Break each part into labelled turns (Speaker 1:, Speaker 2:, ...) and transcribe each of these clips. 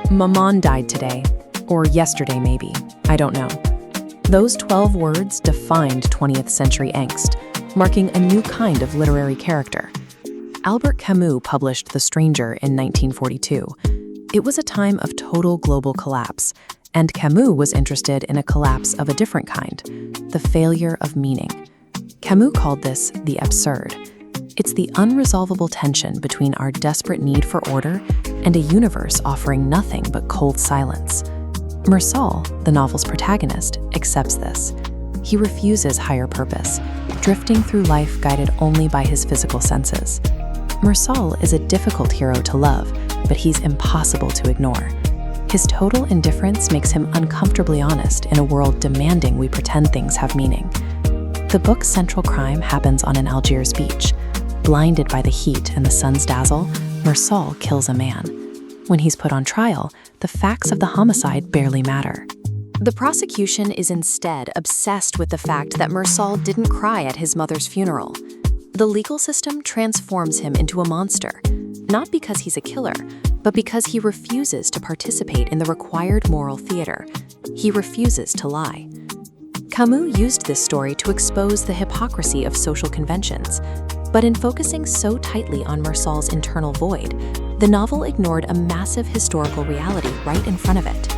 Speaker 1: Maman died today, or yesterday maybe, I don't know. Those 12 words defined 20th century angst, marking a new kind of literary character. Albert Camus published The Stranger in 1942. It was a time of total global collapse, and Camus was interested in a collapse of a different kind, the failure of meaning. Camus called this the absurd. It's the unresolvable tension between our desperate need for order and a universe offering nothing but cold silence. Meursault, the novel's protagonist, accepts this. He refuses higher purpose, drifting through life guided only by his physical senses. Meursault is a difficult hero to love, but he's impossible to ignore. His total indifference makes him uncomfortably honest in a world demanding we pretend things have meaning. The book's central crime happens on an Algiers beach. Blinded by the heat and the sun's dazzle, Meursault kills a man. When he's put on trial, the facts of the homicide barely matter. The prosecution is instead obsessed with the fact that Meursault didn't cry at his mother's funeral. The legal system transforms him into a monster, not because he's a killer, but because he refuses to participate in the required moral theater. He refuses to lie. Camus used this story to expose the hypocrisy of social conventions, but in focusing so tightly on Meursault's internal void, the novel ignored a massive historical reality right in front of it.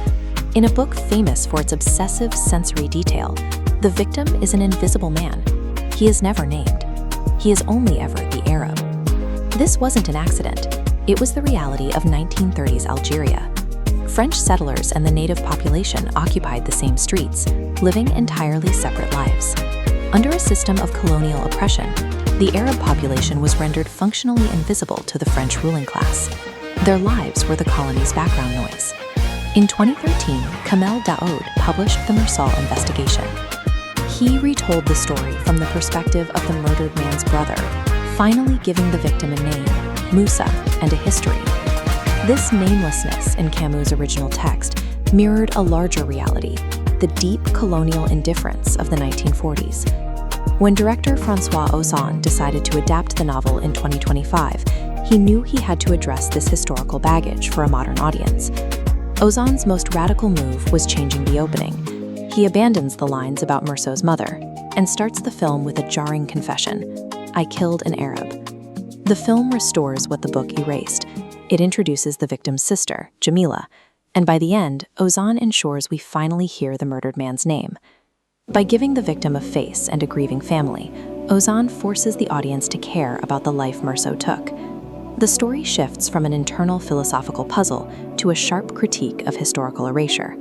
Speaker 1: In a book famous for its obsessive sensory detail, the victim is an invisible man. He is never named. He is only ever the Arab. This wasn't an accident. It was the reality of 1930s Algeria. French settlers and the native population occupied the same streets, living entirely separate lives. Under a system of colonial oppression, the Arab population was rendered functionally invisible to the French ruling class. Their lives were the colony's background noise. In 2013, Kamel Daoud published the Meursault investigation. He retold the story from the perspective of the murdered man's brother, finally giving the victim a name, Moussa, and a history. This namelessness in Camus' original text mirrored a larger reality, the deep colonial indifference of the 1940s. When director François Ozon decided to adapt the novel in 2025, he knew he had to address this historical baggage for a modern audience. Ozon's most radical move was changing the opening. He abandons the lines about Meursault's mother and starts the film with a jarring confession: "I killed an Arab." The film restores what the book erased. It introduces the victim's sister, Jamila, and by the end, Ozon ensures we finally hear the murdered man's name. By giving the victim a face and a grieving family, Ozon forces the audience to care about the life Meursault took. The story shifts from an internal philosophical puzzle to a sharp critique of historical erasure.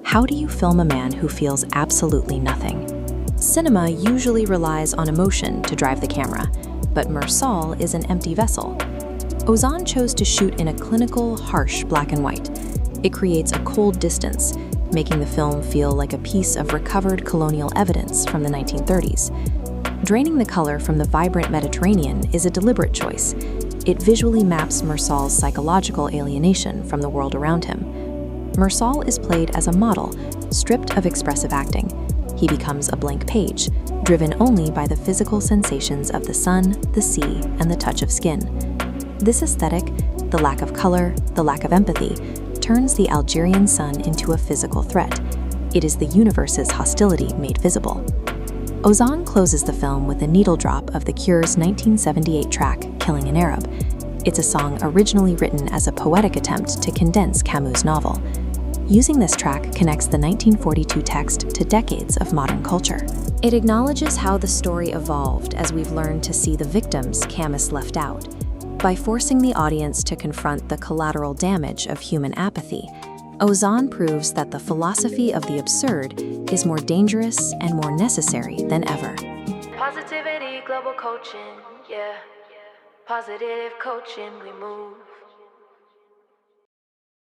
Speaker 1: How do you film a man who feels absolutely nothing? Cinema usually relies on emotion to drive the camera, but Meursault is an empty vessel. Ozon chose to shoot in a clinical, harsh black and white. It creates a cold distance, making the film feel like a piece of recovered colonial evidence from the 1930s. Draining the color from the vibrant Mediterranean is a deliberate choice. It visually maps Meursault's psychological alienation from the world around him. Meursault is played as a model, stripped of expressive acting. He becomes a blank page, driven only by the physical sensations of the sun, the sea, and the touch of skin. This aesthetic, the lack of color, the lack of empathy, turns the Algerian sun into a physical threat. It is the universe's hostility made visible. Ozon closes the film with a needle drop of The Cure's 1978 track, Killing an Arab. It's a song originally written as a poetic attempt to condense Camus' novel. Using this track connects the 1942 text to decades of modern culture. It acknowledges how the story evolved as we've learned to see the victims Camus left out. By forcing the audience to confront the collateral damage of human apathy, Ozon proves that the philosophy of the absurd is more dangerous and more necessary than ever.
Speaker 2: Positivity, global coaching, yeah. Positive coaching, we move.